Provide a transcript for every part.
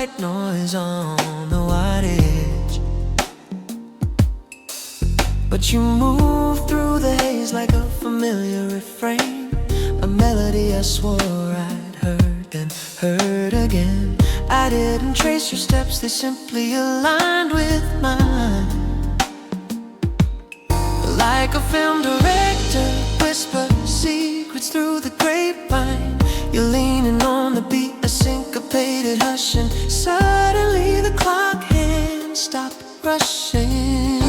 white noise on the wattage. But you move through the haze like a familiar refrain, a melody I swore I'd heard and heard again. I didn't trace your steps, they simply aligned with mine. Like a film director, whisper secrets through the grapevine. You're leaning on the beat, a syncopated hush, and suddenly the clock hands stop rushing.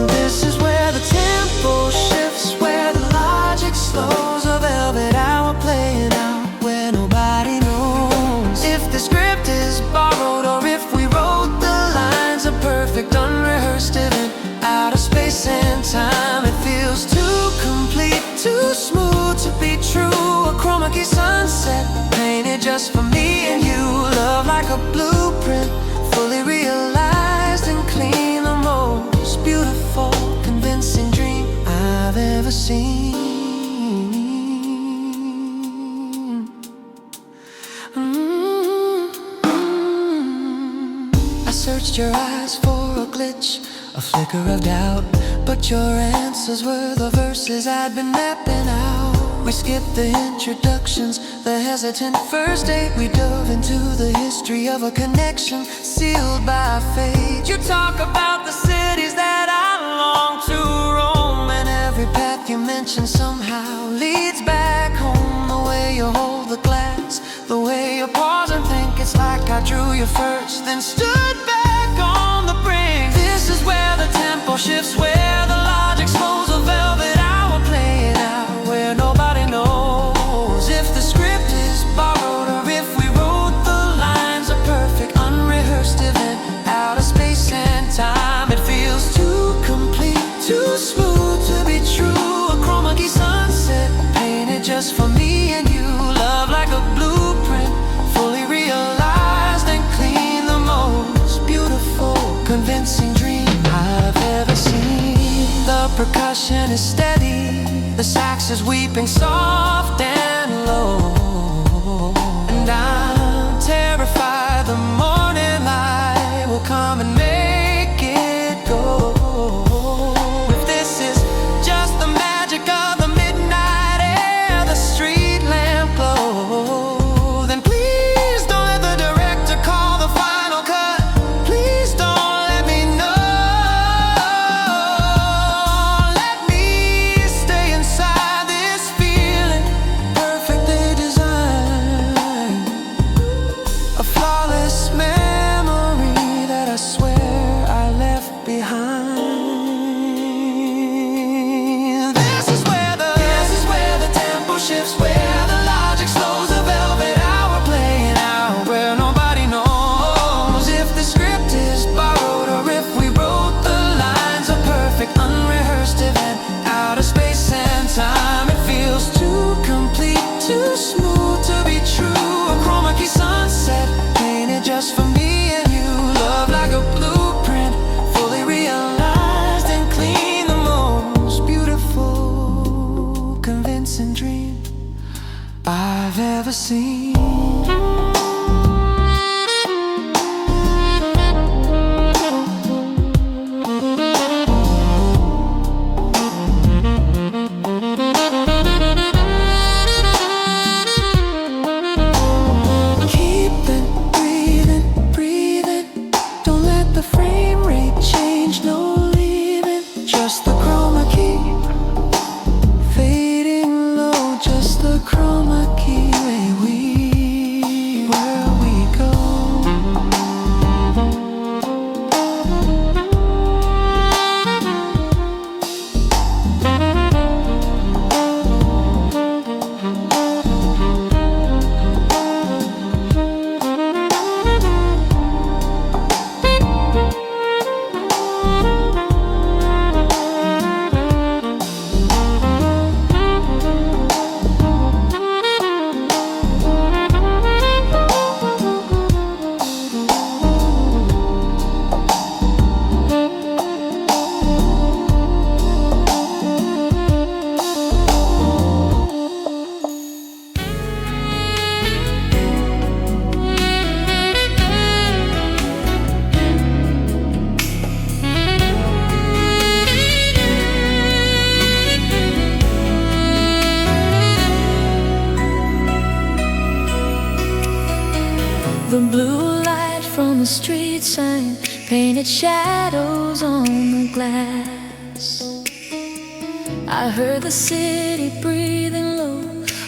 This is where the tempo shifts, where the logic slows, a velvet hour playing out where nobody knows if the script is borrowed or if we wrote the lines. A perfect unrehearsed event out of space and time. It feels too complete, too smooth to be true. A Chromakey sunset painted just for me and you. Love like a blueprint, fully realized and clean. The most beautiful, convincing dream I've ever seen. I searched your eyes for a glitch, a flicker of doubt, but your answers were the verses I'd been mapping out. We skipped the introductions, the hesitant first date. We dove into the history of a connection sealed by fate. You talk about the cities that I long to roam, and every path you mention somehow leads back home. The way you hold the glass, the way you pause and think, it's like I drew you first, then stood back on the brink. This is where the tempo shifts, where the logic slows, a velvet hour playing out where nobody knows if the script is borrowed or if we wrote the lines. A perfect unrehearsed event out of space and time. It feels too complete, too smooth to be true. A Chromakey sunset painted just for me and you. Love like a blueprint, fully realized and clean. The most beautiful, convincing dream I've ever seen. The percussion is steady, the sax is weeping soft and low, and I'm terrified the morning light will come and make it go. If this is just the magic of the midnight air, the street lamp glow, then please don't let the director call the final cut. Please don't let me know. Let me stay inside this feeling, perfectly designed. A flawless memory that I swear I left behind. This is where the tempo shifts, where the logic slows, a velvet hour playing out where nobody knows if the script is borrowed or if we wrote the lines. A perfect unrehearsed event out of space and time. It feels too complete, too smooth to be true. A Chromakey sunset painted just for me The blue light from the street sign painted shadows on the glass. I heard the city breathing low,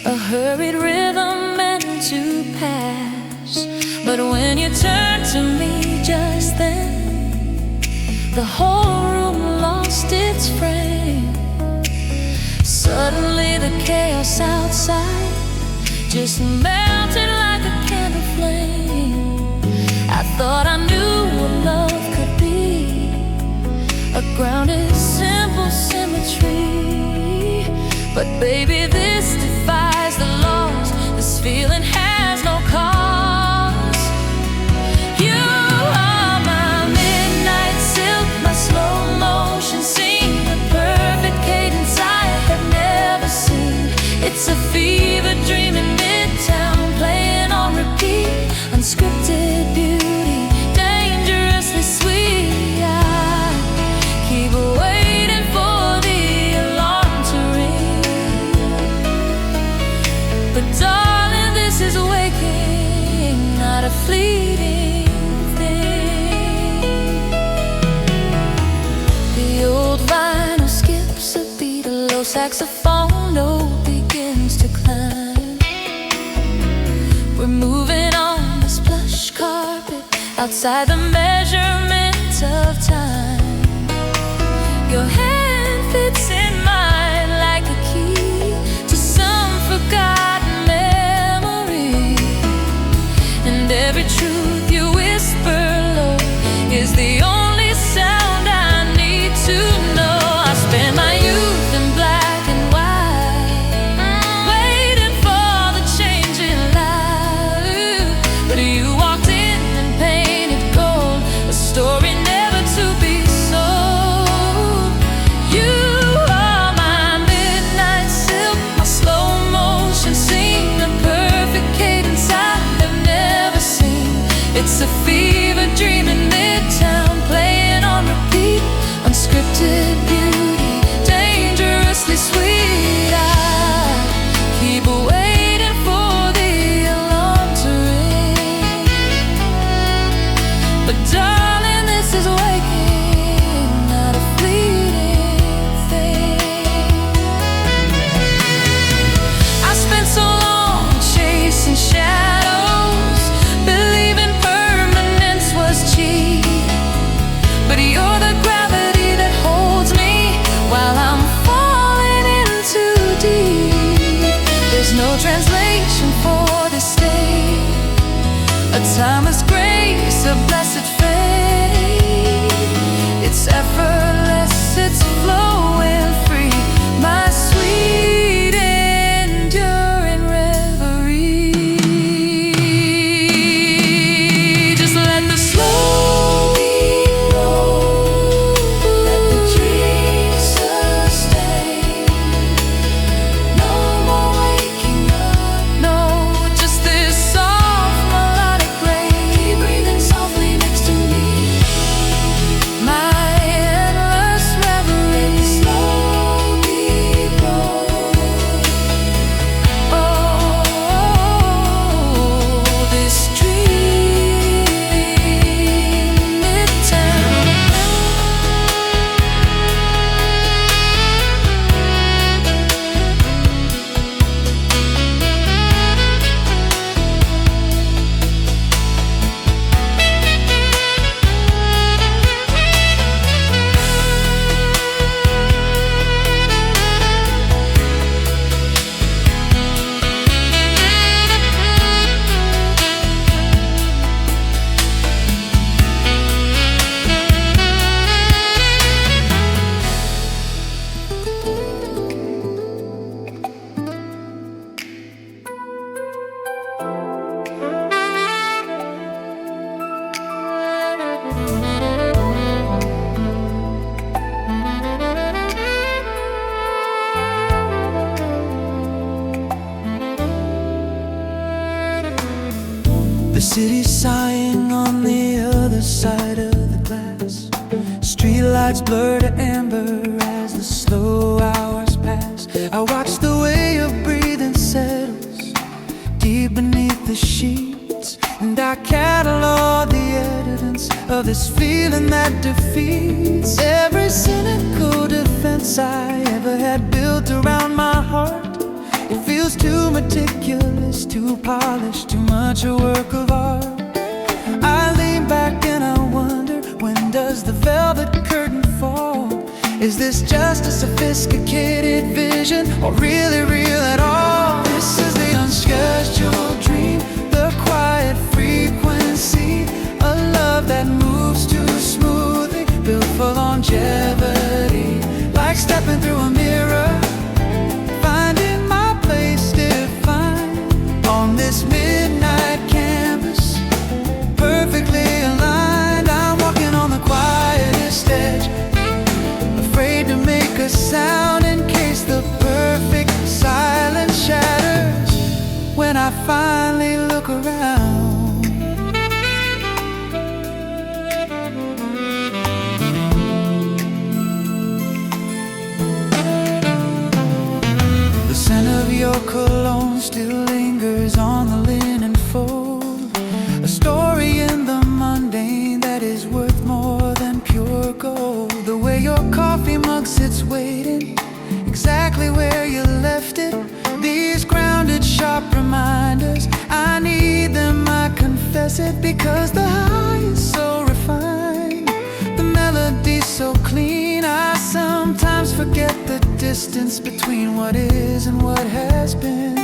a hurried rhythm meant to pass. But when you turned to me just then, the whole room lost its frame. Suddenly the chaos outside just melted like a candle flame. I thought I knew what love could be, a grounded simple symmetry. But baby, this defies the laws. This feeling has no cause. You are my midnight silk, my slow motion scene, the perfect cadence I have never seen. It's a fever dream in Midtown, playing on repeat, unscripted beauty, dangerously sweet. I keep waiting for the alarm to ring, but darling, this is waking, not a fleeting thing. The old vinyl skips a beat, a low saxophone note begins to climb. We're moving on this plush carpet outside the measurement of time. Your hand fits in mine like a key to some forgotten memory, and every truth you whisper low is the only sound I need to know. I spend my youth in black and white, waiting for the changing light, but you walked in and painted gold, a story never to be sold. You are my midnight silk, my slow motion scene, the perfect cadence I have never seen. It's a fever dream in Midtown, playing on repeat, unscripted beauty, dangerously sweet. I keep waiting for the alarm to ring, but darling, this is waking, not a fleeting thing. I spent so long chasing shadows, believing permanence was cheap, but you're the gravity that holds me while I'm falling in too deep. There's no translation for this state, a timeless grace, a blessed faith. It's effortless, it's flowing free, my sweet enduring reverie. Just let the slow beat roll, let the dreams sustain. No more waking up, no, just this soft melodic rain. Keep breathing softly next to me, my endless reverie. Slow beat roll, oh, this dream Midtown. The city's sighing on the other side of the glass. Streetlights blur to amber as the slow hours pass. I watch the way your breathing settles deep beneath the sheets, and I can't catalog the evidence of this feeling that defeats every cynical defense I ever had built around my heart. It feels too meticulous, too polished, too much a work of art. I lean back and I wonder, when does the velvet curtain fall? Is this just a sophisticated vision, or really real at all? This is the unscheduled dream, the quiet frequency, a love that moves too smoothly, built for longevity, like stepping through a mirror, finding my place defined on this midnight canvas, perfectly aligned. I'm walking on the quietest edge, afraid to make a sound in case the perfect silence shatters when I finally look around. The scent of your cologne still lingers on the linen fold, a story in the mundane that is worth more than pure gold. The way your coffee mug sits waiting exactly where you left it, these grounded sharp reminders, I need them, I confess it, because the high is so refined, the melody so clean. I sometimes forget the distance between what is and what has been.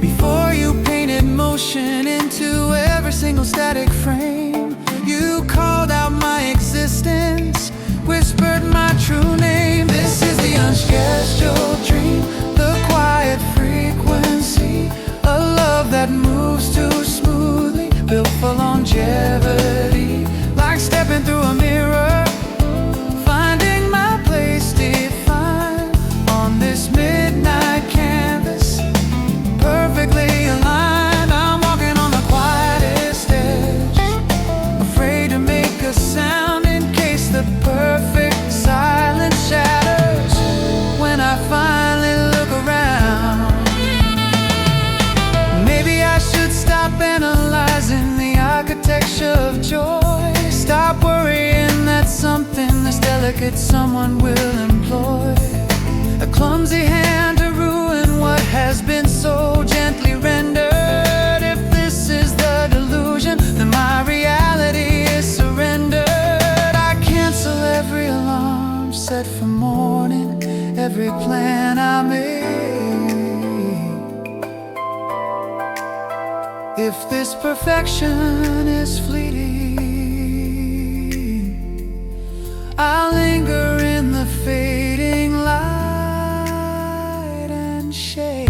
Before you painted motion into every single static frame, you called out my existence, whispered my true name. This is the unscheduled dream, the quiet frequency, a love that moves too smoothly, built for longevity, like stepping through a mirror, finding my place defined on this midnight canvas, perfectly aligned. I'm walking on the quietest edge, afraid to make a sound in case the perfect silence shatters when I finally look around. Maybe I should stop analyzing the architecture of joy, stop worrying that something that's delicate someone will employ a clumsy hand to ruin what has been so gently rendered. If this is the delusion, then my reality is surrendered. I cancel every alarm set for morning, every plan I made. If this perfection is fleeting, I'll linger in the fading light and shade.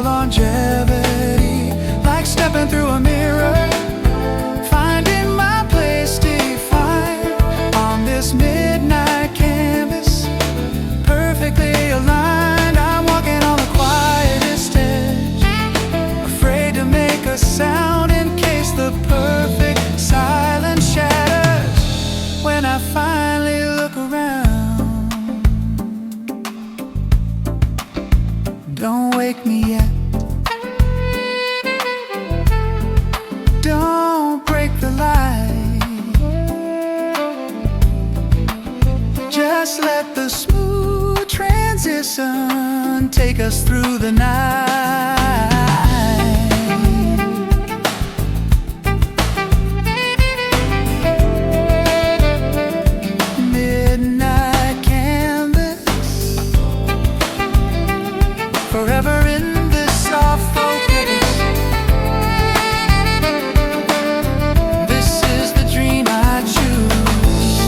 Longevity, like stepping through a mirror, finding my place defined on this midnight canvas, perfectly aligned. I'm walking on the quietest edge, afraid to make a sound in case the perfect silence shatters when I finally look around. Don't wake me yet, don't break the light, just let the smooth transition take us through the night. Midnight canvas, forever in this soft focus. This is the dream I choose.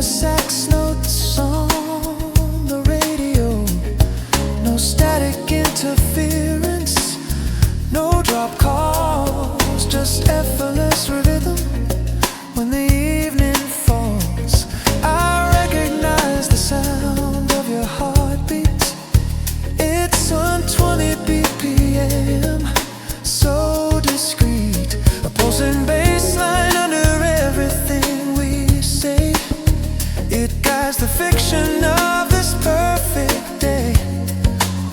sax notes on the radio. No static interference, no drop calls, just effortless rhythm. When the evening falls, I recognize the sound of your heartbeat. It's 120 BPM, so discreet. A pulsing bass line under everything we say. It guides the fiction of this perfect day.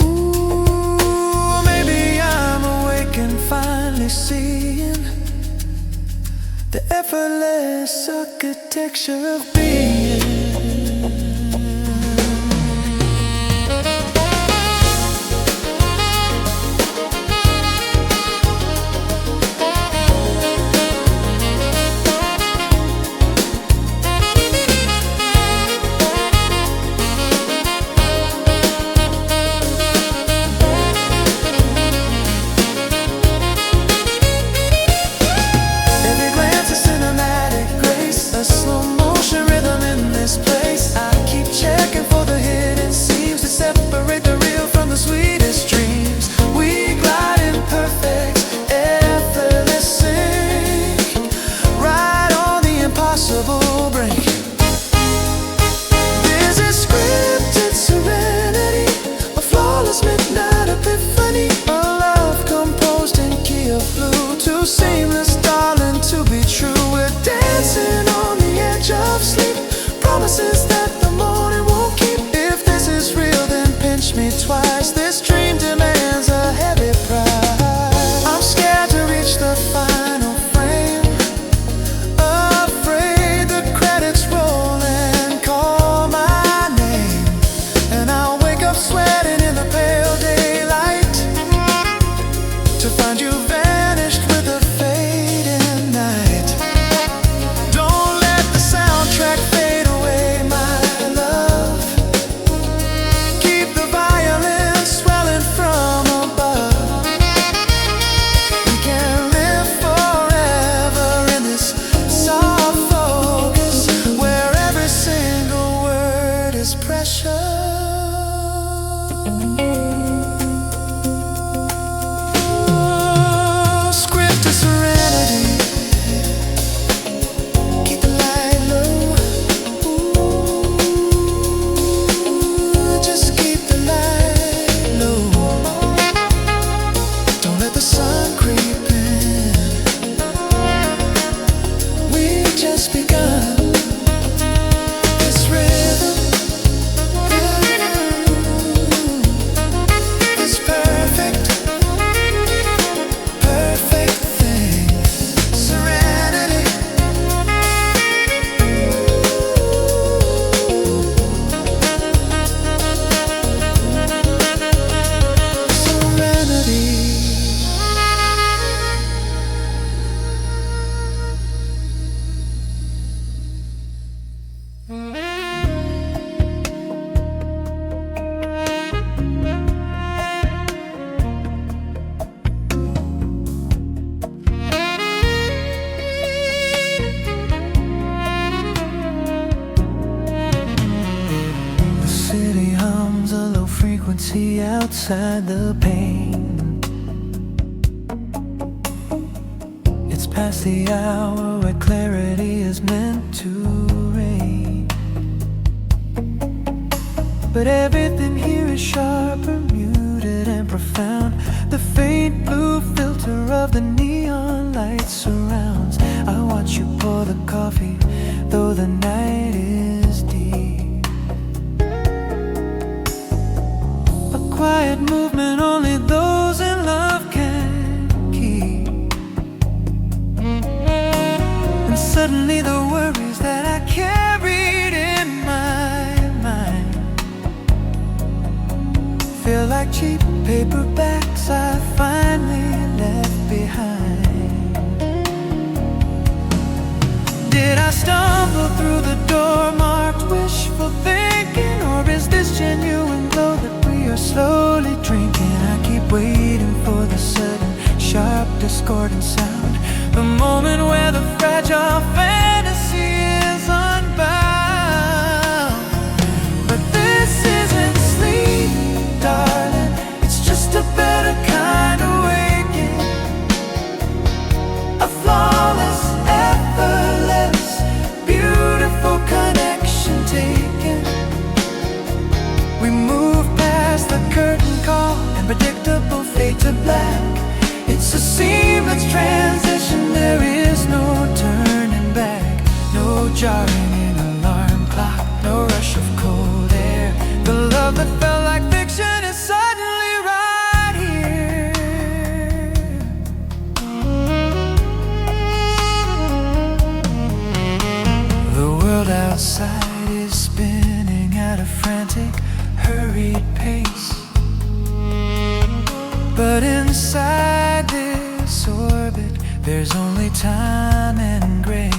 Ooh, maybe I'm awake and finally seeing the effortless architecture of being. There's a scripted serenity, a flawless midnight epiphany, a love composed in key of blue, too seamless, darling, to be true. We're dancing on the edge of sleep, promises that the morning won't keep. If this is real, then pinch me twice. This dream demands a heavy price. I'm scared to reach the final frame, afraid the credits roll and call my name, and I'll wake up sweating in the pale daylight to find you vanished with the fading night. Don't let the soundtrack fade away, my love. Keep the violin swelling from above. We can live forever in this soft focus, where every single word is precious. Script to serenity, keep the light low. Ooh, just keep the light low. Don't let the sun creep in. We've just begun this rhythm. This perfect, perfect thing. Serenity. Serenity. The city hums a low frequency outside the pain. It's past the hour where clarity is meant to reign. But everything here is sharper, muted and profound. The faint blue filter of the neon light surrounds. I watch you pour the coffee, though the night is deep. A quiet movement only those in love can keep. And suddenly the worries that I carried in my mind feel like cheap paperbacks I finally left behind. Did I stumble through the door marked wishful thinking, or is this genuine glow that we are slowly drinking? I keep waiting for the sudden, sharp, discordant sound, the moment where the fragile fantasy is unbound. jarring an alarm clock, no rush of cold air. The love that felt like fiction is suddenly right here. The world outside is spinning at a frantic, hurried pace. But inside this orbit, there's only time and grace.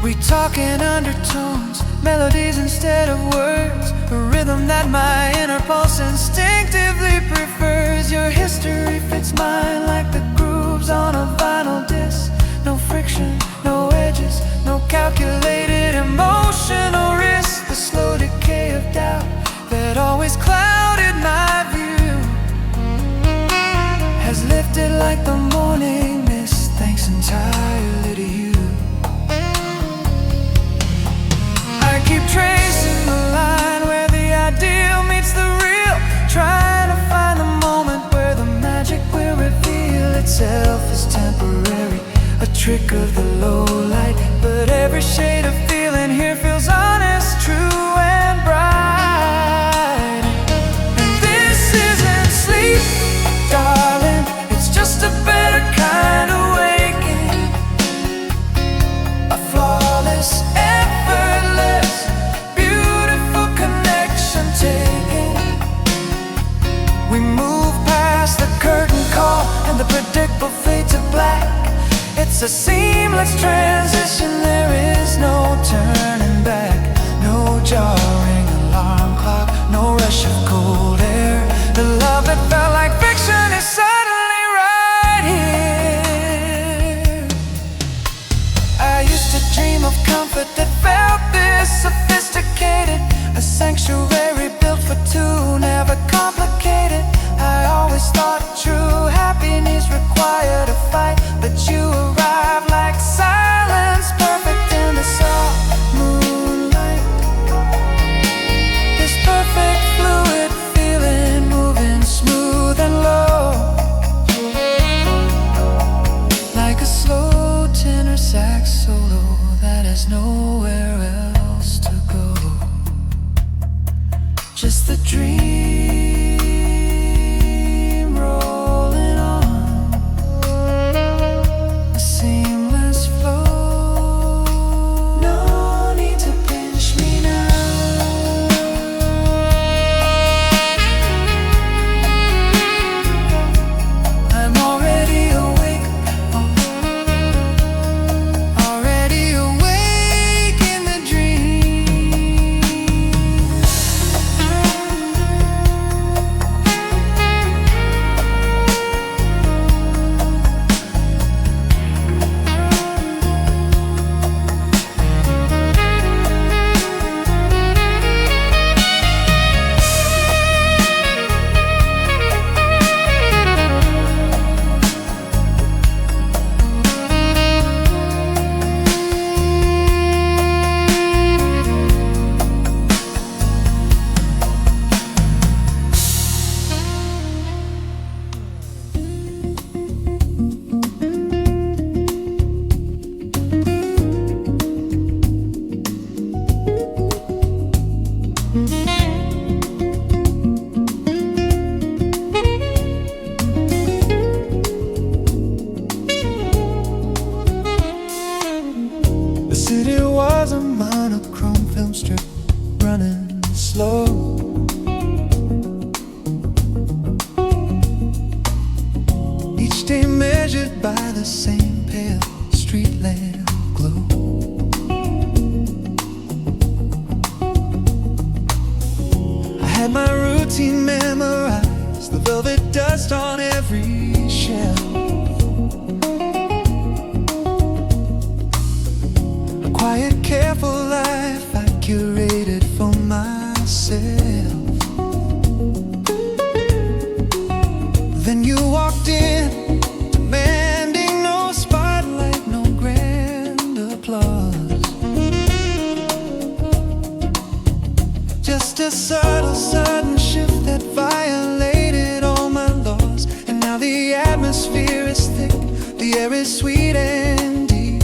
We talk in undertones, melodies instead of words, a rhythm that my inner pulse instinctively prefers. Your history fits mine like the grooves on a vinyl disc. No friction, no edges, no calculated emotional risk. The slow decay of doubt that always clouded my view has lifted like the morning mist, thanks entirely to you. I keep tracing the line where the ideal meets the real, trying to find the moment where the magic will reveal itself as temporary, a trick of the low light. But every shade of feeling here feels honest, true and bright. And this isn't sleep, darling, it's just a better kind of waking, a flawless, effortless, beautiful connection taking. We move past the curtain call and the predictable fade to black. It's a seamless transition, there is no turning back. No jarring alarm clock, no rush of cold air. The love that felt like fiction is suddenly right here. I used to dream of comfort that felt this sophisticated, a sanctuary built for two, never complicated. I always thought true happiness required a fight, but you arrived like silence, perfect in the soft moonlight. This perfect fluid feeling, moving smooth and low, like a slow tenor sax solo that has nowhere else to go. Just the dream rolling on, a seamless flow. No need to pinch me now. I'm already awake, already awake in the dream. The city was a monochrome film strip running slow. Each day measured by the same pale street lamp glow. I had my routine memorized, the velvet dust on every shelf. A quiet, careful life I curated for myself. Then you walked in, demanding no spotlight, no grand applause. Just a subtle, sudden shift that violated all my laws. And now the atmosphere is thick, the air is sweet and deep,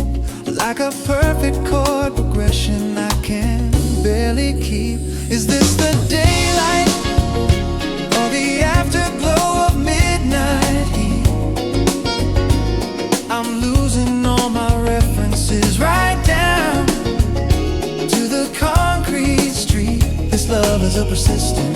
is a persistent.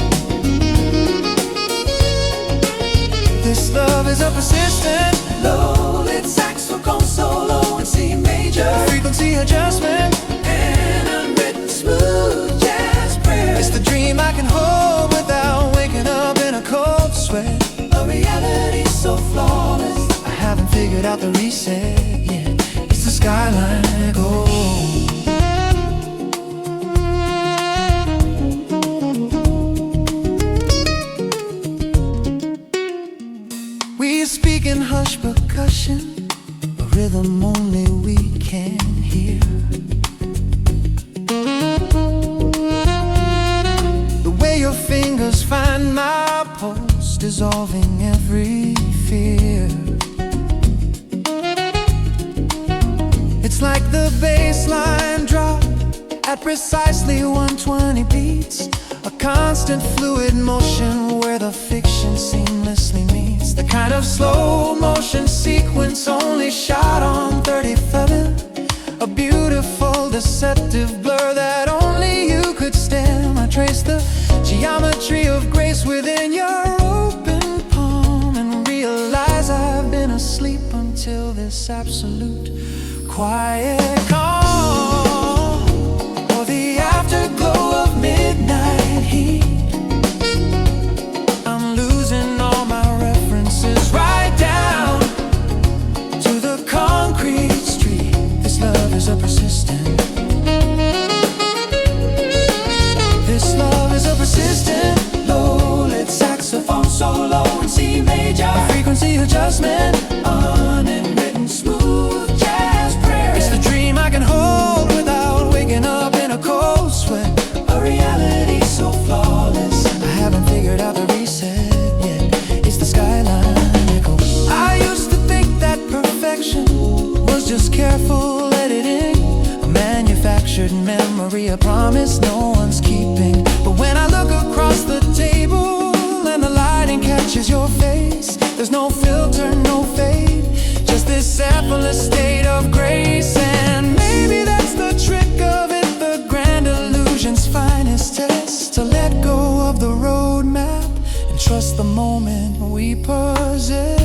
This love is a persistent. Low-lit saxophone solo in C major, Frequency adjustment. and unwritten smooth jazz prayer. It's the dream I can hold without waking up in a cold sweat. A reality so flawless, I haven't figured out the reset yet. It's the Skyline Echo. We speak in hush percussion, a rhythm only we can hear. The way your fingers find my pulse, dissolving every fear. It's like the bass line drop at precisely 120 beats, a constant fluid motion where the fiction seamlessly meets. The kind of slow motion sequence only shot on 37, a beautiful deceptive blur that only you could stem. I trace the geometry of grace within your open palm and realize I've been asleep until this absolute quiet calm, or the afterglow of midnight heat. I'm losing all my references right down to the concrete street. This love is a persistent. This love is a persistent. low-lit saxophone solo in C major, Frequency adjustment. unwritten smooth jazz prayer. It's the dream I can hold without waking up in a cold sweat. A reality so flawless, I haven't figured out the reset yet. It's the Skyline Echo. I used to think that perfection was just careful editing, a manufactured memory, a promise no one's keeping. But when I look across the table and the lighting catches your face, there's no filter, no fade, just this effortless state of grace. And maybe that's the trick of it, the grand illusion's finest test, to let go of the roadmap and trust the moment we possess.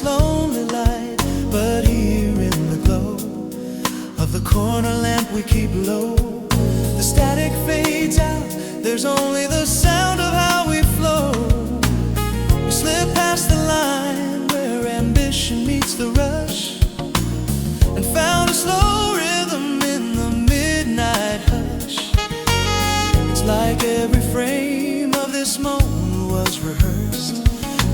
lonely light, but here in the glow of the corner lamp we keep low, the static fades out, there's only the sound of how we flow. We slip past the line where ambition meets the rush, and found a slow rhythm in the midnight hush. It's like every frame of this moment was rehearsed,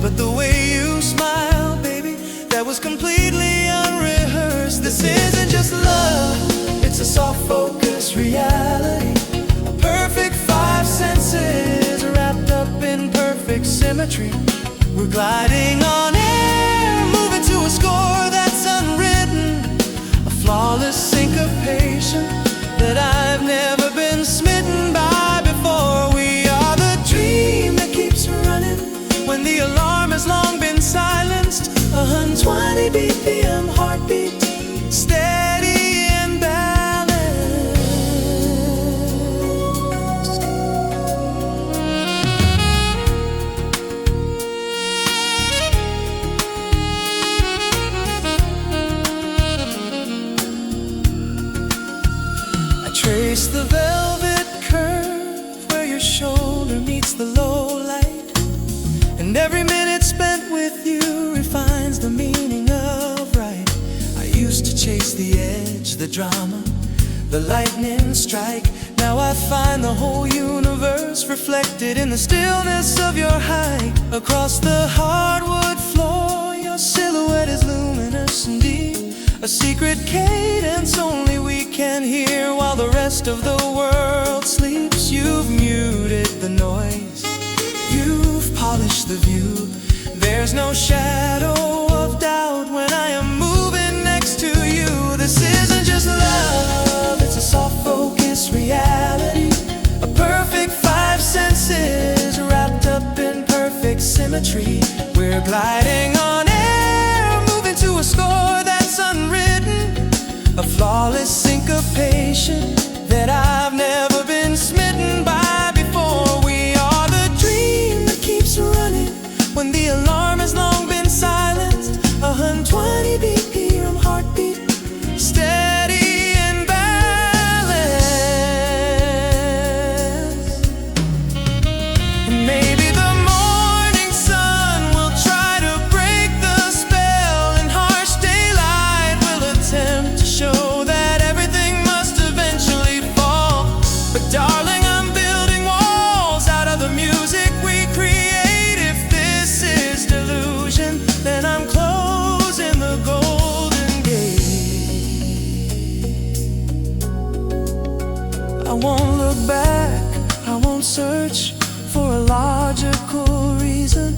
but the way you smile, baby, that was completely unrehearsed. This isn't just love, it's a soft focus reality, a perfect five senses wrapped up in perfect symmetry. We're gliding on air, moving to a score that's unwritten, a flawless syncopation that I've never been smitten by before. We are the dream that keeps running when the alarm has long been silenced. 120 BPM heartbeat, steady and balanced. I trace the velvet curve where your shoulder meets the low light, and every minute spent with you refines the meaning of right. I used to chase the edge, the drama, the lightning strike. Now I find the whole universe reflected in the stillness of your height. Across the hardwood floor, your silhouette is luminous and deep, a secret cadence only we can hear while the rest of the world sleeps. You've muted the noise, you've polished the view. There's no shadow of doubt when I am moving next to you. This isn't just love, it's a soft focus reality, a perfect five senses wrapped up in perfect symmetry. We're gliding on air, moving to a score that's unwritten, a flawless syncopation that I've never been smitten by before. We are the dream that keeps running when the alarm has long been silenced. 120 BPM heartbeat, steady and balanced. And maybe the morning sun will try to break the spell, and harsh daylight will attempt to show that everything must eventually fall. But darling, I'm building walls out of the music we create. If this is delusion, then I'm closing the golden gate. I won't look back, I won't search for a logical reason.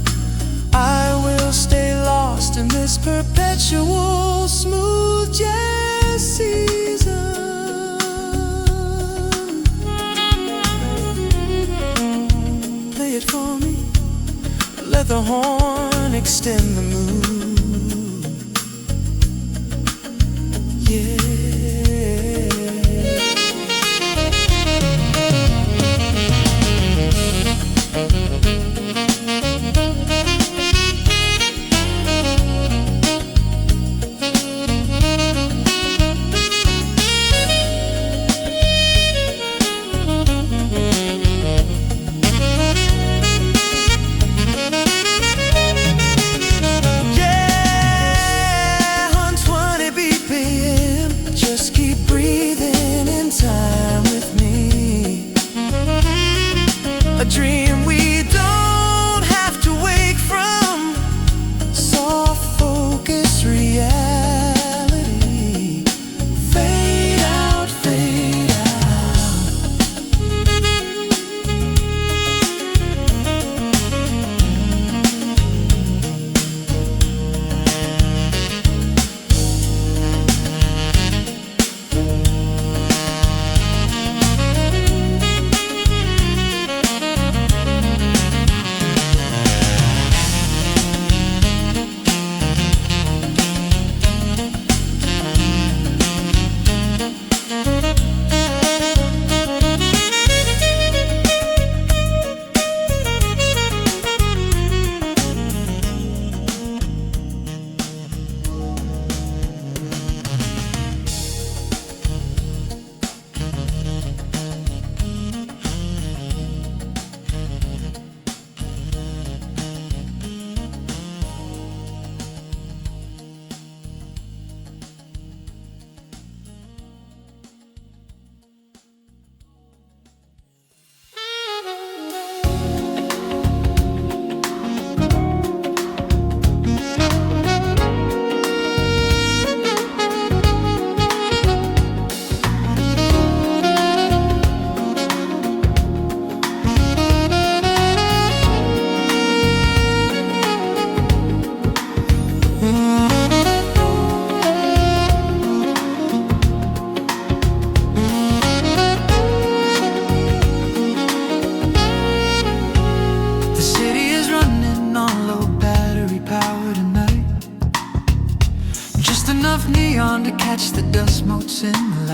I will stay lost in this perpetual smooth jazz season. Play it for me, let the horn extend the mood. Yeah.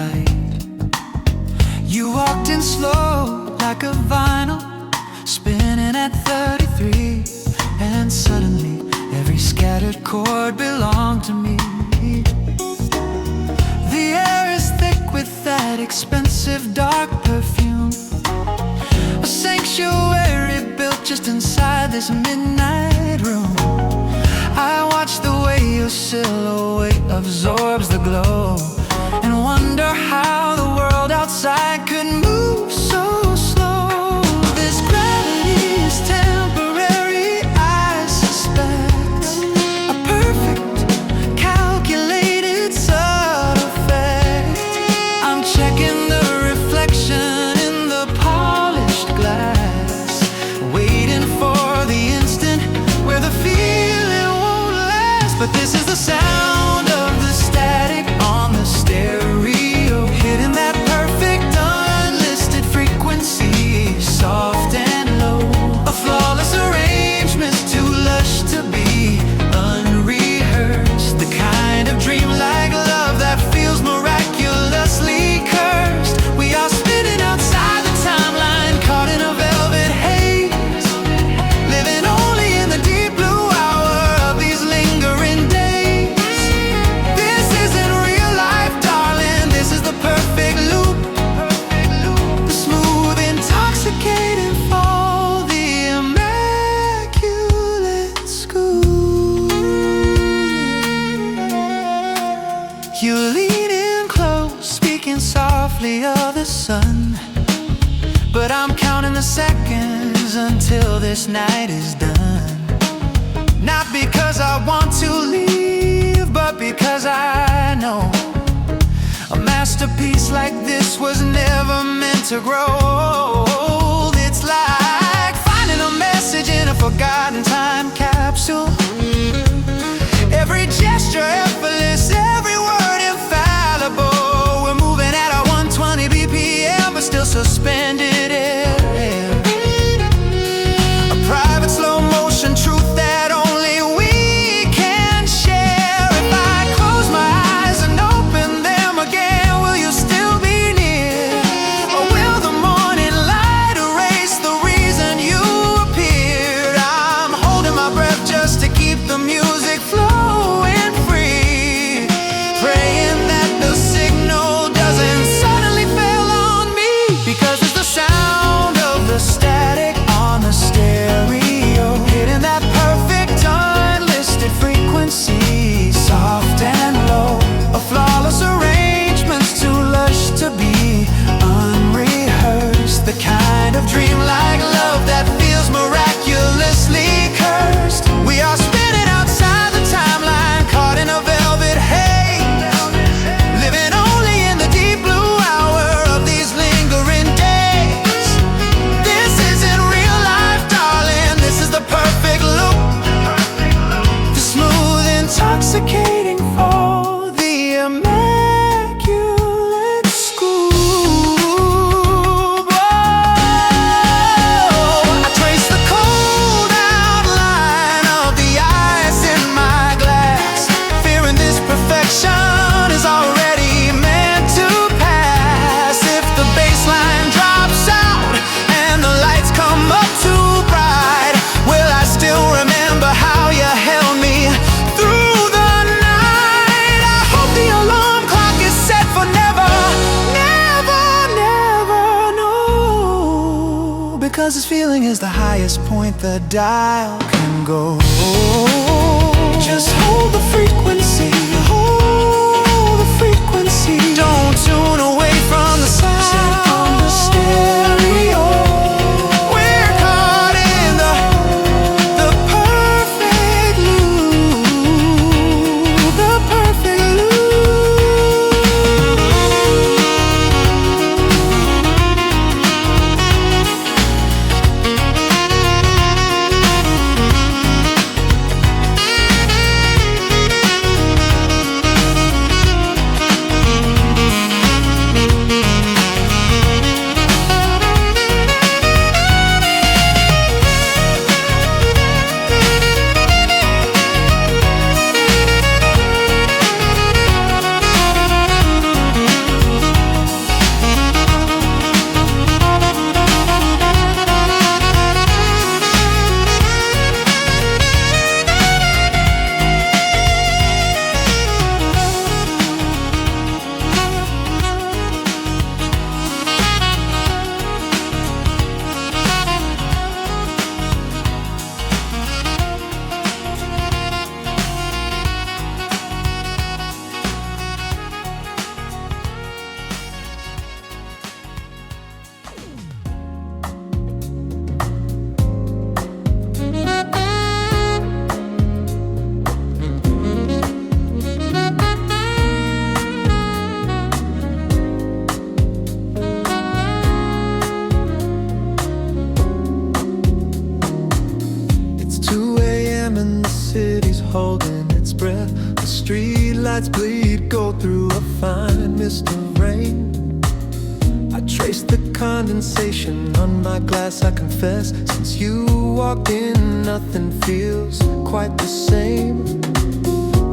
light. You walked in slow like a vinyl, spinning at 33, and suddenly every scattered chord belonged to me. The air is thick with that expensive dark perfume, a sanctuary built just inside this midnight room. I watch the way your silhouette absorbs the glow and wonder how the world outside could move so slow. This gravity is temporary, I suspect, a perfect, calculated side effect. I'm checking the reflection in the polished glass, waiting for the instant where the feeling won't last. But this is the sound of the static on the stereo, hitting that perfect unlisted frequency, soft and low. A flawless arrangement, too lush to be unrehearsed, the kind of dreamlike love that feels miraculously cursed. We are spinning outside the timeline, caught in a velvet haze, living only in the deep blue hour of these lingering days. This isn't real life, darling, this is the perfect loop, the smooth, intoxicating fall, the immaculate scoop. You lean in close, speaking softly of the sun, but I'm counting the seconds until this night is done. Not because I want to leave, but because I know a masterpiece like this was never meant to grow. It's like finding a message in a forgotten time capsule. Every gesture effortless, every word infallible. We're moving at our 120 BPM, but still suspended air. A private slow motion truth that only we can share. If I close my eyes and open them again, will you still be near? Or will the morning light erase the reason you appeared? I'm holding my breath just to keep the music flowing free, praying that the signal doesn't suddenly fail on me, because it's the sound of the static on the stereo, hitting that perfect unlisted frequency, soft and low. A flawless arrangement's too lush to be unrehearsed, the kind of dreamlike love that feels miraculously cursed. We are spinning outside the timeline, caught in a velvet haze, living only in the deep blue hour of these lingering days. This isn't real life, darling, this is the perfect loop, the smooth, intoxicating fall, the immaculate scoop. I trace the cold outline of the ice in my glass, fearing this perfection is already meant to pass. If the baseline drops out and the lights come up too bright, will I still remember how you held me through the night? I hope the alarm clock is set for never, never, never, no, because this feeling is the highest point the dial can go. Just hold the frequency, hold the frequency. Don't tune away from the sound on the stereo. We're caught in the perfect loop, the perfect loop. mist of rain. I trace the condensation on my glass, I confess. Since you walked in, nothing feels quite the same.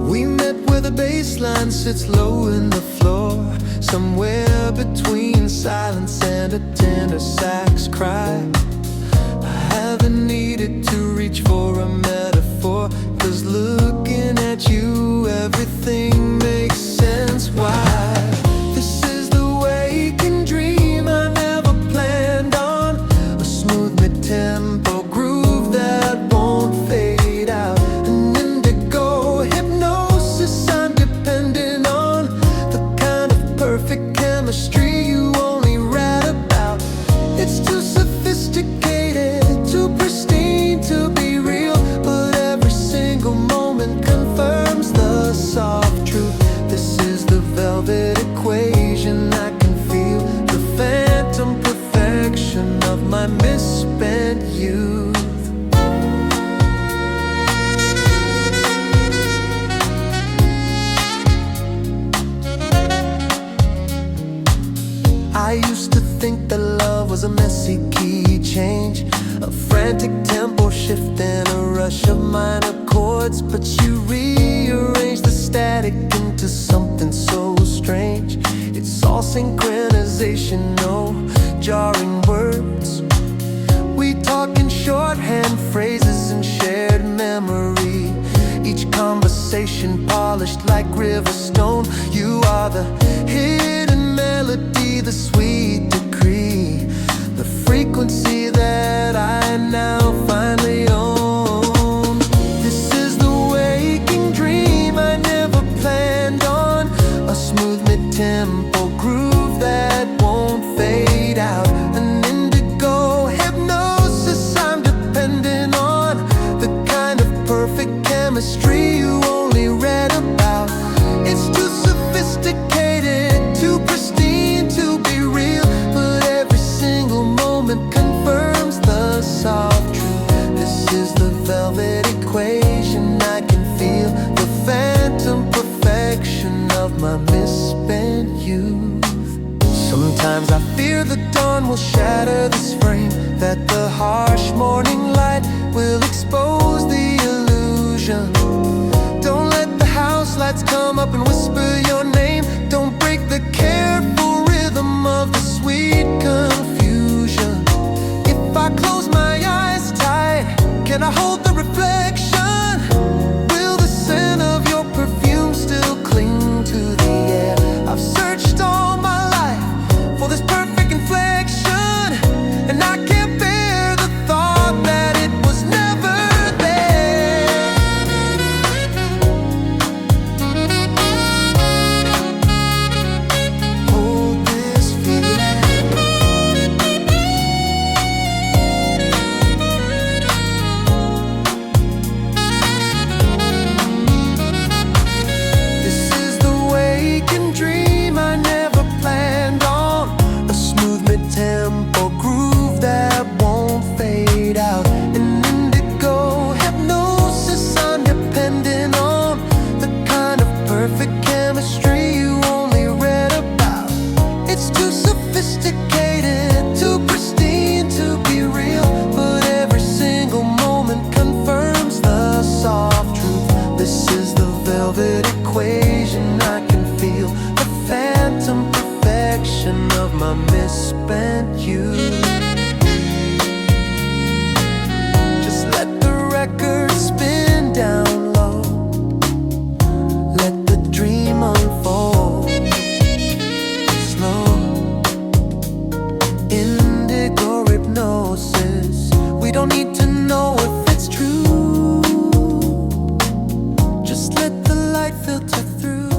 We met where the baseline sits low in the floor, somewhere between silence and a tender sax cry. I haven't needed to reach for a metaphor, 'cause looking at you, everything makes sense. Why? This is the waking dream I never planned on, a smooth mid-tempo groove that won't fade out, an indigo hypnosis I'm depending on, the kind of perfect chemistry you only read about. It's too sophisticated, too pristine to be real, but every single moment confirms the soft truth. This is the velvet equation, I can feel the phantom perfection of my misspent youth. I used to think that love was a messy key change, a frantic tempo shift and a rush of minor chords, but you rearranged the static into something so strange. It's all synchronization, no jarring words. We talk in shorthand phrases and shared memory, each conversation polished like river stone. You are the hidden melody, the sweet decree, the frequency that I now finally own. This is the waking dream I never planned on, a smooth mid-tempo groove that won't fade out, an indigo hypnosis I'm depending on, the kind of perfect chemistry you only read about. It's too sophisticated, too pristine to be real, but every single moment confirms the soft truth. This is the velvet equation, I can feel the phantom perfection of my misspent youth. Sometimes I fear the dawn will shatter this frame, that the harsh morning light will expose the illusion. Don't let the house lights come up and whisper your name. Don't break the careful rhythm of the sweet confusion. If I close my eyes tight, can I hold the reflection? Will the scent of your perfume still cling to the air? I've searched all my life for this perfect inflection, and I can't bear the thought that it was never there. Hold this feeling. This is the waking dream I never planned on, a smooth mid-tempo groove that won't fade out, an indigo hypnosis I'm depending on, the kind of perfect chemistry you only read about. It's too sophisticated, too pristine to be real, but every single moment confirms the soft truth. This is the velvet equation, I can feel the phantom perfection of my misspent youth. Just let the record spin down low, let the dream unfold slow. Indigo hypnosis, we don't need to know if it's true, just let the light filter through.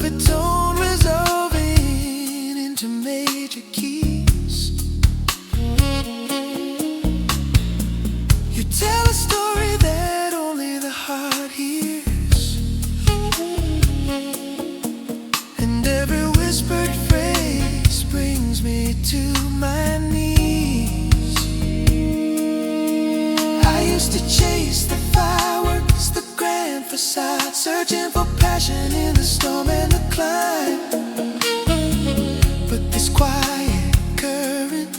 perfect tone resolving into major keys. You tell a story that only the heart hears, and every whispered phrase brings me to my knees. I used to chase the fireworks, the grand facade, searching for passion in the storm and the climb. But this quiet current,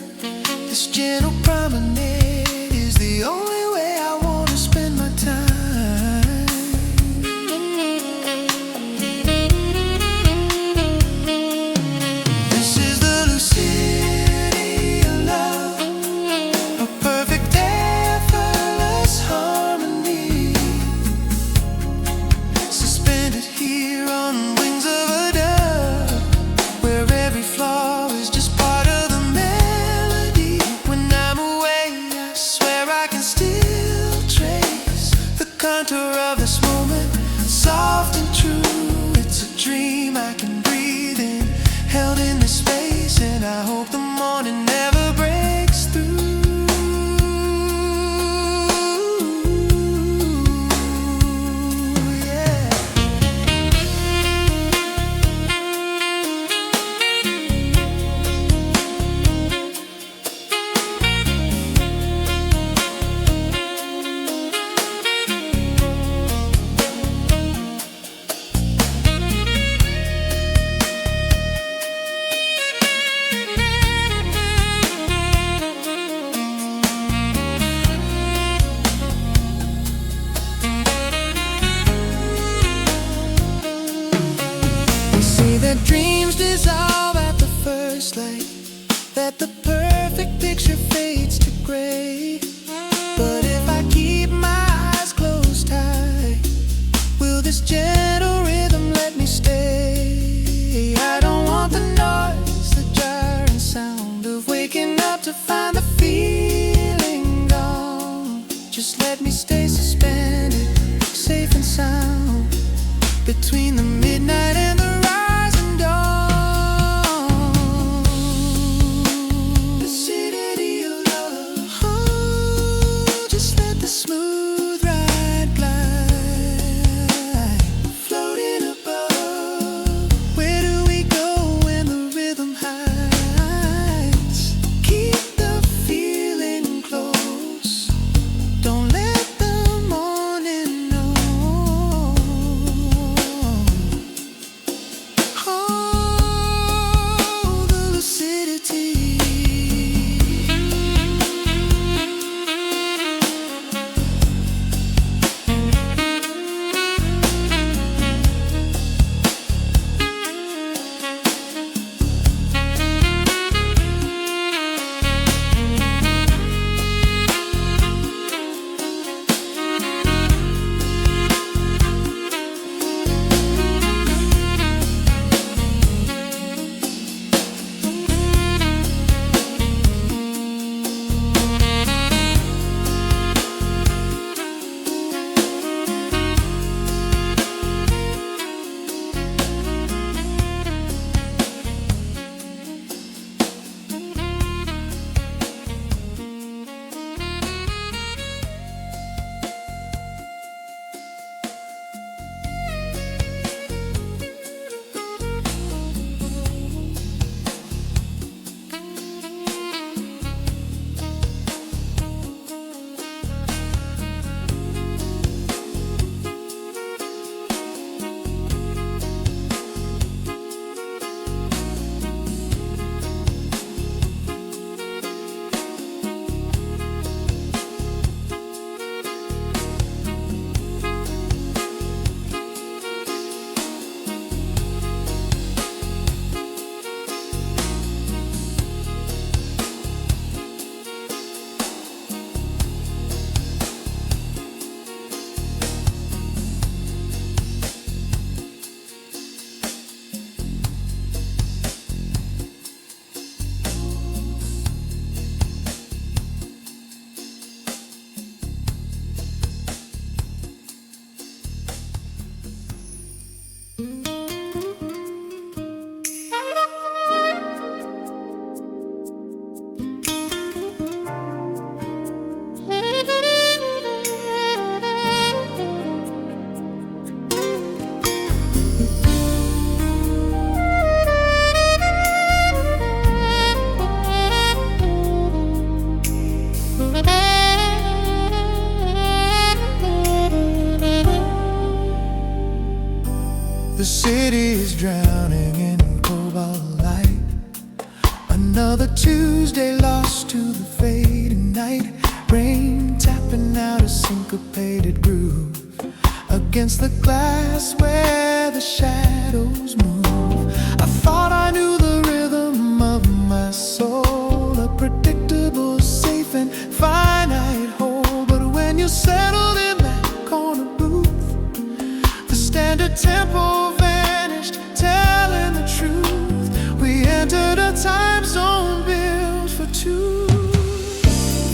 this gentle promenade is the only way I want to spend my time. This is the lucidity of love, a perfect effortless harmony, suspended here on wings of a dove, where every flaw is just part of the melody. When I'm away, I swear I can still trace the contour of this moment, soft and true. It's a dream I can breathe in, held in this space, and I hope the morning never breaks through. Yeah. They say that dreams dissolve at the first light, that the perfect picture fades to gray. But if I keep my eyes closed tight, will this gentle rhythm let me stay? I don't want the noise, the jarring sound of waking up to find the feeling gone. Just let me stay suspended, safe and sound, between the midnight and the rising dawn. city is drowning in cobalt light. Another Tuesday lost to the fading night. Rain tapping out a syncopated groove against the glass where the shadows move. I thought I knew the rhythm of my soul, a predictable, safe and finite whole. But when you settled in that corner booth, the standard tempo vanished, telling the truth. We entered a time zone built for two.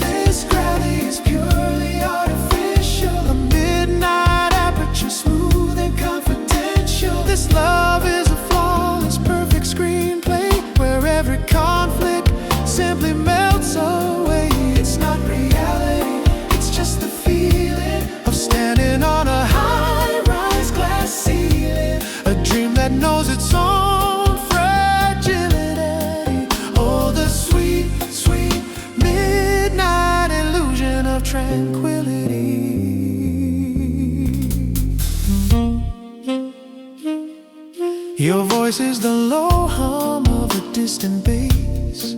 This gravity is purely artificial, a midnight aperture, smooth and confidential. This love is a flawless, perfect screenplay where every conflict simply melts away. It's not reality, it's just the feeling of standing on a high-rise glass ceiling, a dream that knows its own fragility. Oh, the sweet, sweet midnight illusion of tranquility. Your voice is the low hum of a distant bass.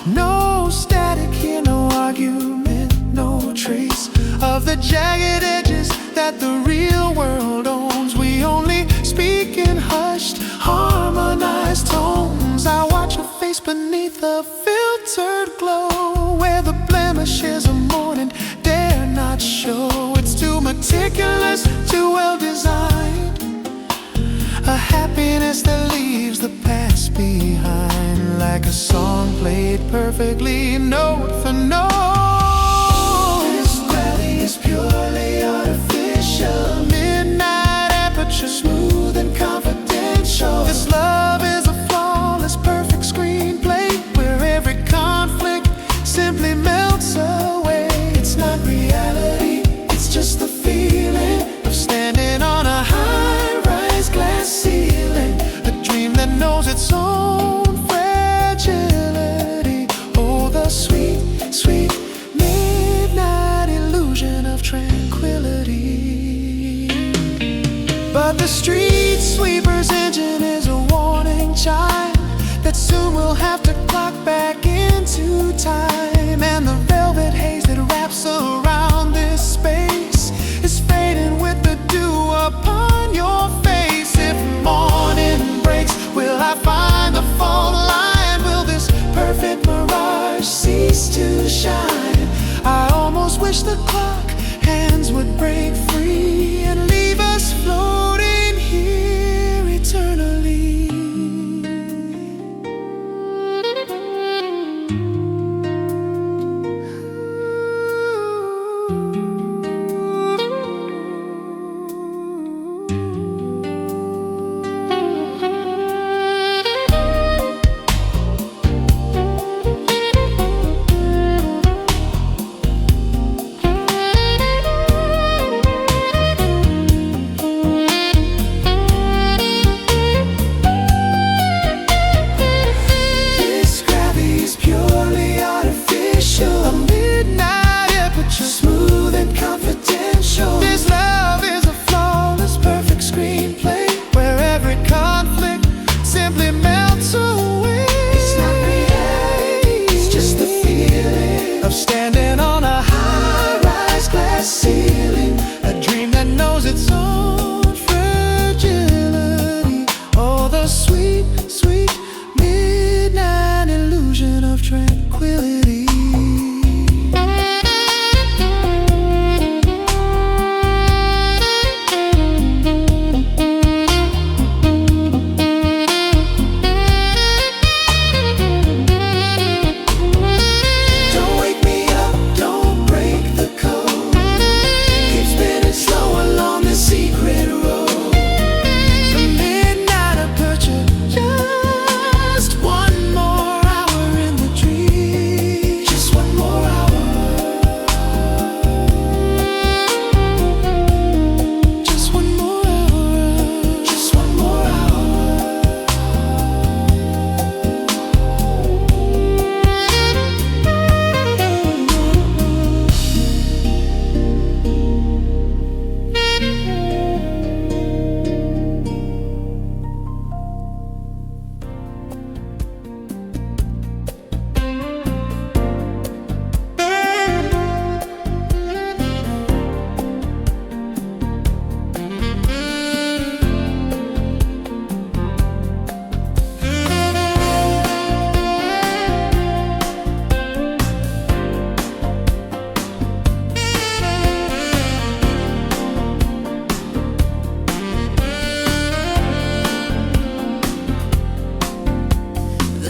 No static here, no argument, no trace of the jagged edges that the real world owns. We only speak in hushed, harmonized tones. I watch your face beneath a filtered glow, where the blemishes of morning dare not show. It's too meticulous, too well designed, a happiness that leaves the past behind, like a song played perfectly note for note. This valley is purely artificial, midnight aperture, smooth and confidential. This love is a flawless, perfect screenplay where every conflict simply melts away. It's not reality, it's just the feeling of standing on a high-rise glass ceiling, a dream that knows its own fragility. Oh, the sweet, sweet midnight illusion of tranquility.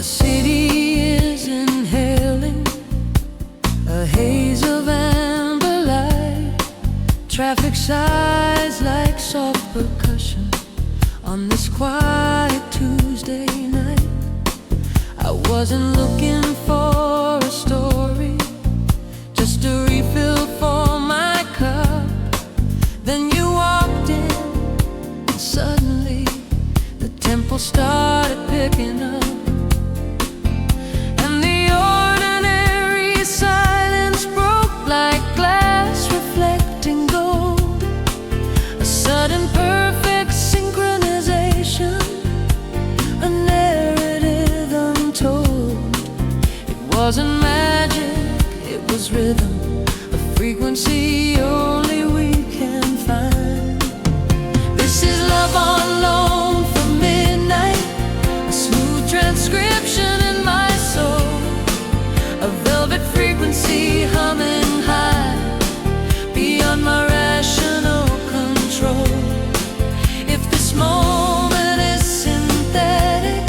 The city is inhaling a haze of amber light. Traffic sighs like soft percussion on this quiet Tuesday night. I wasn't looking for a story, just a refill for my cup. Then you walked in, and suddenly the tempo started picking up. And the ordinary silence broke like glass reflecting gold. A sudden perfect synchronization, a narrative untold. It wasn't magic, it was rhythm, a frequency only we can find. This is love on loan from midnight, a smooth transcription in my soul, a velvet frequency humming high, beyond my rational control. If this moment is synthetic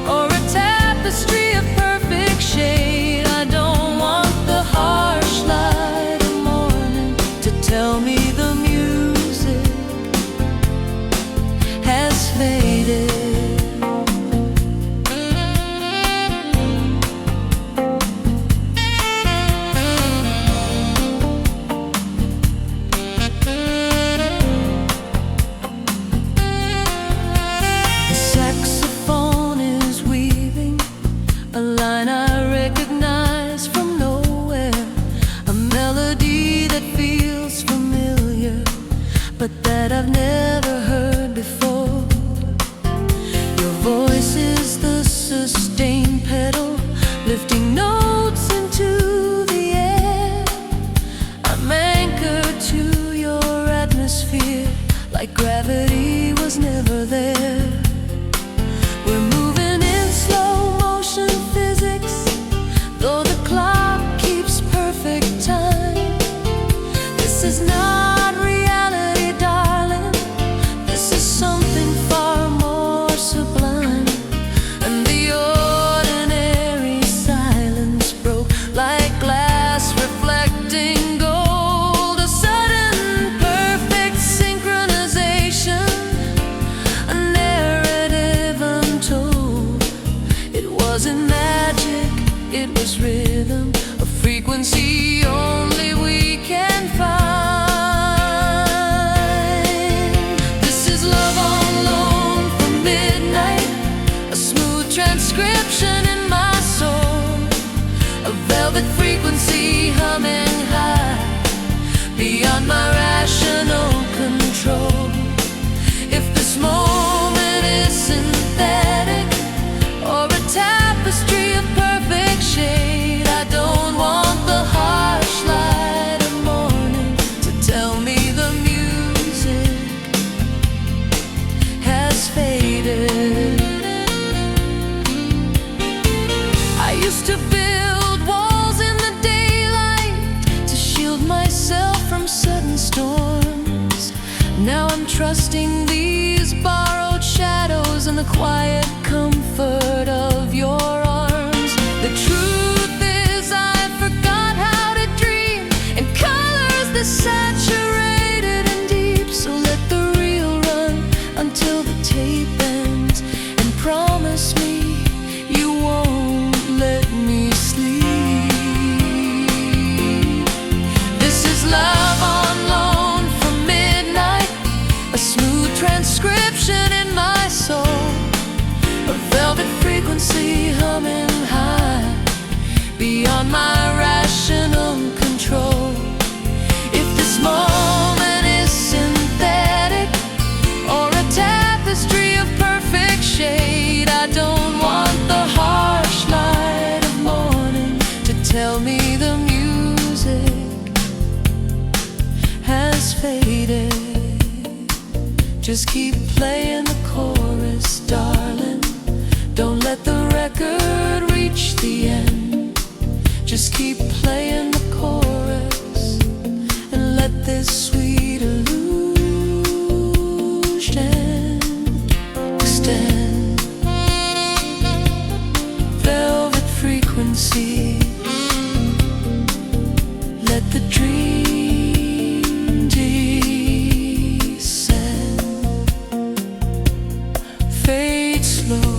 or a tapestry of perfect shade, I don't want the harsh light of morning to tell me the music has faded. The saxophone is weaving a line I recognize from nowhere, a melody that feels familiar, but that I've never heard before. Your voice is the sustained pedal, lifting notes into the air. I'm anchored to your atmosphere, like gravity was never there. We're moving in slow motion physics, though the clock keeps perfect time. This is not reality, darling. This is something far more sublime. And the ordinary silence broke like glass reflecting gold. A sudden perfect synchronization, a narrative untold. It wasn't magic, it was rhythm, a frequency only we can find. This is love on loan from midnight, a smooth transcription in my soul, a velvet frequency humming high, beyond my rational control. If this moment is synthetic or a tapestry of perfect shade, I don't want the harsh light of morning to tell me the music has faded. I used to build walls in the daylight to shield myself from sudden storms. Now I'm trusting these borrowed shadows and the quiet comfort of your arms. The truth is I forgot how to dream in colors that saturated and deep. So let the reel run until the tape ends, and promise me you won't let me sleep. This is love on loan from midnight, a smooth transcription in my soul, a velvet frequency humming high, beyond my rational control. If this moment is synthetic or a tapestry of perfect shade, I don't want the harsh light of morning to tell me the music has faded. Just keep playing the chorus, darling. Don't let the record reach the end. Just keep playing the chorus and let this sweet illusion extend. frequency. Let the dream descend, fade slow.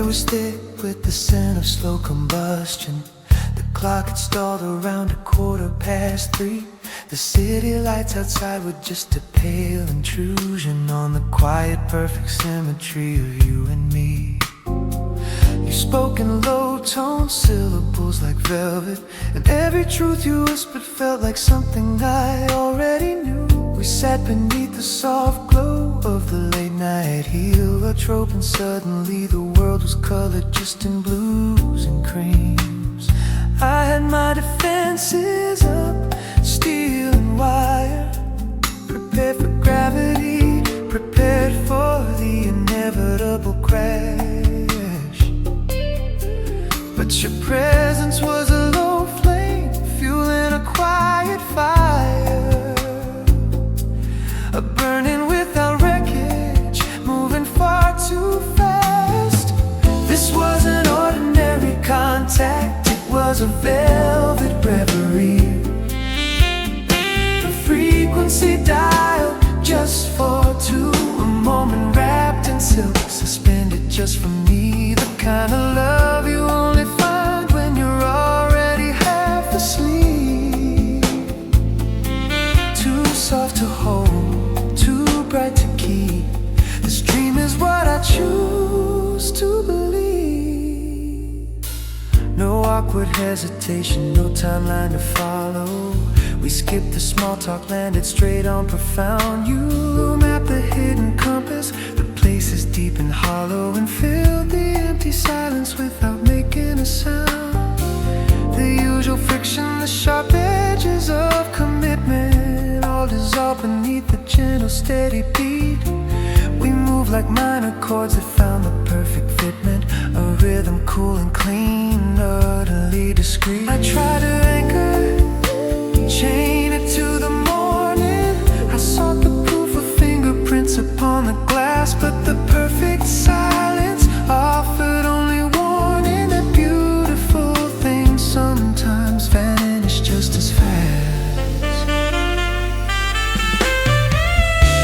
Was thick with the scent of slow combustion. The clock had stalled around 3:15. The city lights outside were just a pale intrusion on the quiet, perfect symmetry of you and me. You spoke in low-toned syllables like velvet, and every truth you whispered felt like something I already knew. We sat beneath the soft glow of the late-night heliotrope, and suddenly the world was colored just in blues and creams. I had my defenses up, steel and wire, prepared for gravity, prepared for the inevitable crash. But your presence was a low flame, fueling a quiet fire, a burning without wreckage, moving far too fast. This wasn't ordinary contact, it was a velvet reverie. The frequency dialed just for two, a moment wrapped in silk, suspended just for me. The kind of love you only find when you're already half asleep. Too soft to hold, too bright to keep. This dream is what I choose to believe. No awkward hesitation, no timeline to follow. We skipped the small talk, landed straight on profound. You mapped the hidden compass, the places deep and hollow, and filled the empty silence without making a sound. The usual friction, the sharp edges of commitment, all dissolved beneath the gentle, steady beat. We moved like minor chords that found the perfect fitment, a rhythm cool and clean, utterly discreet. I try to anchor, chain it to the morning. I sought the proof of fingerprints upon the glass, but the perfect silence offered only warning that beautiful things sometimes vanish just as fast.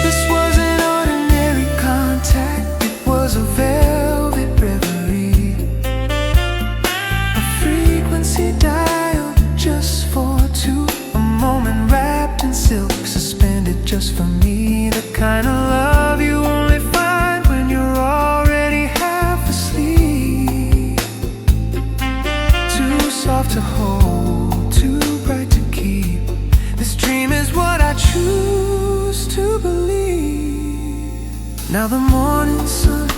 This wasn't ordinary contact, it was a velvet reverie, a frequency dialed just for two, a moment wrapped in silk, suspended just for me. The kind of love you only find when you're already half asleep. Too soft to hold, too bright to keep. This dream is what I choose to believe. Now the morning sun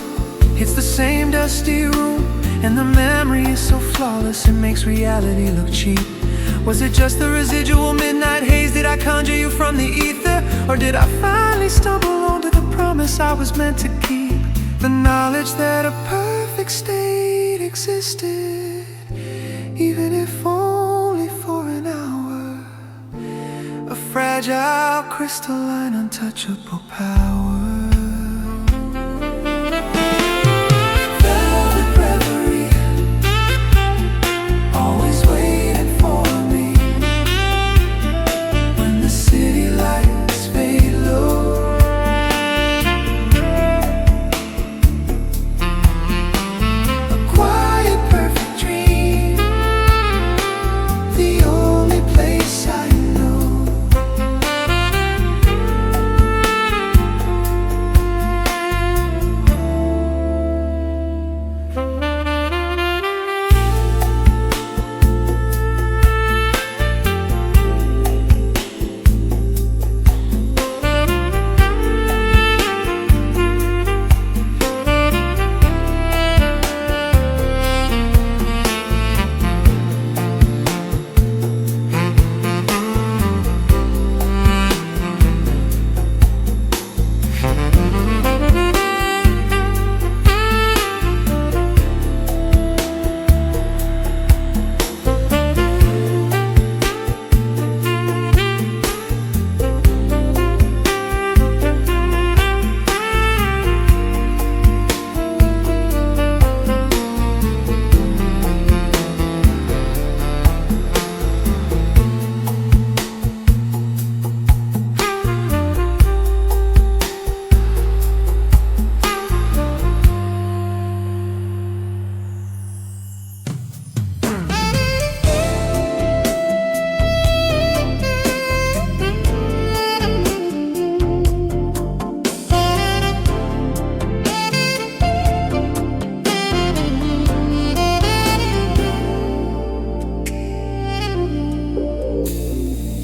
hits the same dusty room, And the memory is so flawless it makes reality look cheap. Was it just the residual midnight haze? Did I conjure you from the ether? Or did I finally stumble onto the promise I was meant to keep? The knowledge that a perfect state existed, even if only for an hour. A fragile, crystalline, untouchable power. Velvet reverie, always waiting for me. When the city lights fade low, a quiet, perfect dream, the only place I know.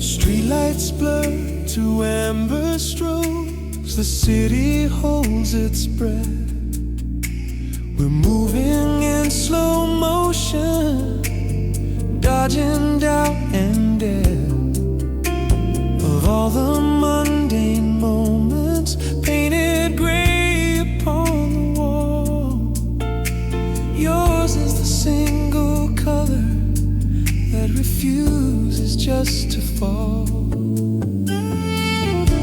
Streetlights blur to amber strobes. The city holds its breath. We're moving in slow motion, dodging doubt and death. Of all the mundane moments painted gray upon the wall, yours is the single color that refuses just to fall.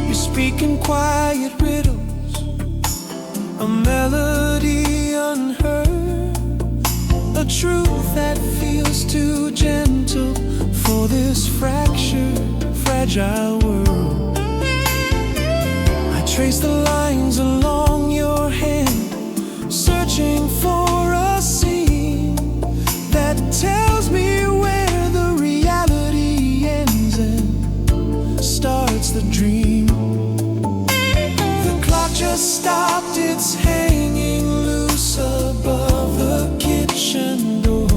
You speak in quiet riddles, a melody unheard, a truth that feels too gentle for this fractured, fragile world. I trace the lines along your hand, searching for a scene that tells me where the reality ends and starts the dream. The clock just stopped its hanging loose above the kitchen door.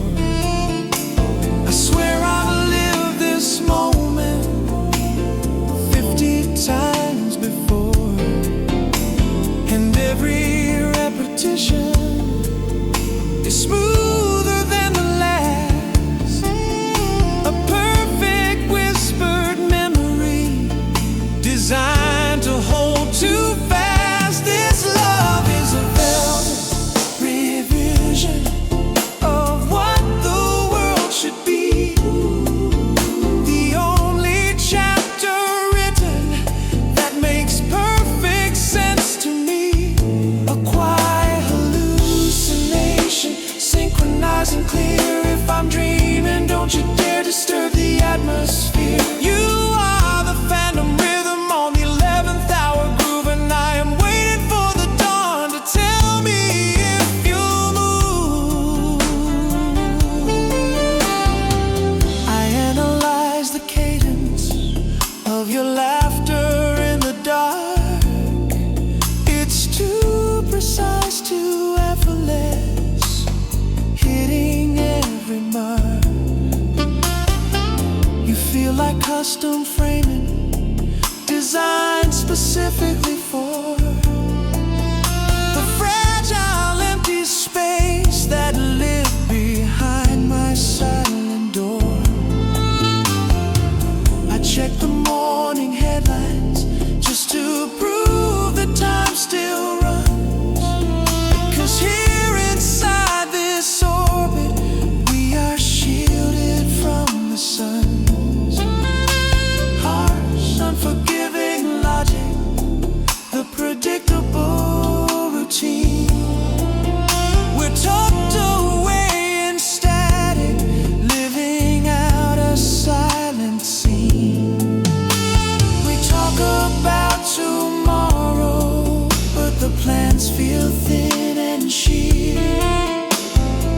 I swear I've lived this moment 50 times before, and every repetition is smoother than the last. A perfect whispered memory designed to hold too fast. This love is a velvet revision of what the world should be. The only chapter written that makes perfect sense to me. A quiet hallucination, synchronizing clear. If I'm dreaming, don't you dare disturb the atmosphere. You are the phantom rhythm on the 11th hour groove, and I am waiting for the dawn to tell me if you'll move. I analyze the cadence of your laughter in the dark. It's too precise, too effortless, hitting every mark. You feel like custom framing, designed specifically for the fragile empty space that lives sheer,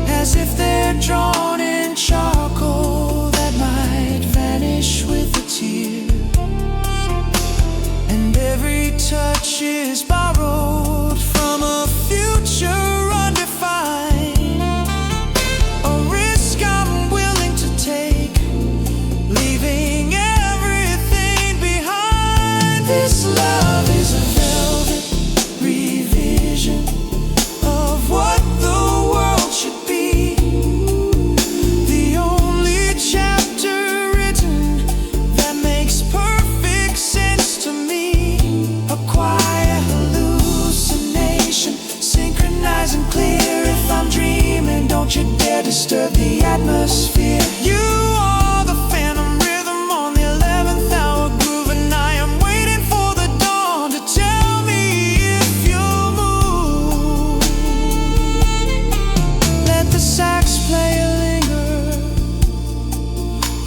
as if they're drawn in charcoal that might vanish with a tear. And every touch is borrowed from a future undefined, a risk I'm willing to take, leaving everything behind. This love is a velvet revision of what the world should be, the only chapter written that makes perfect sense to me. A quiet hallucination, synchronized and clear. If I'm dreaming, don't you dare disturb the atmosphere. You are the phantom rhythm on the 11th hour groove, and I am waiting for the dawn to tell me if you'll move. Let the sax player linger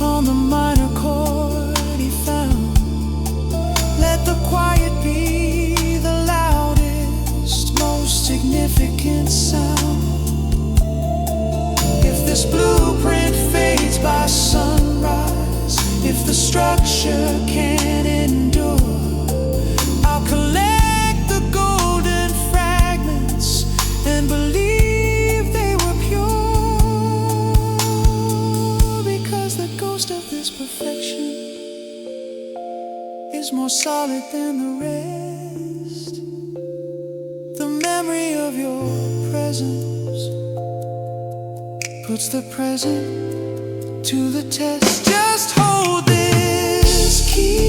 on the minor chord he found. Let the quiet be the loudest, most significant sound. If this blueprint fades by sunrise, if the structure can't endure, I'll collect the golden fragments and believe they were pure, because the ghost of this perfection is more solid than the rest. The memory of your presence puts the present to the test. Just hold this key.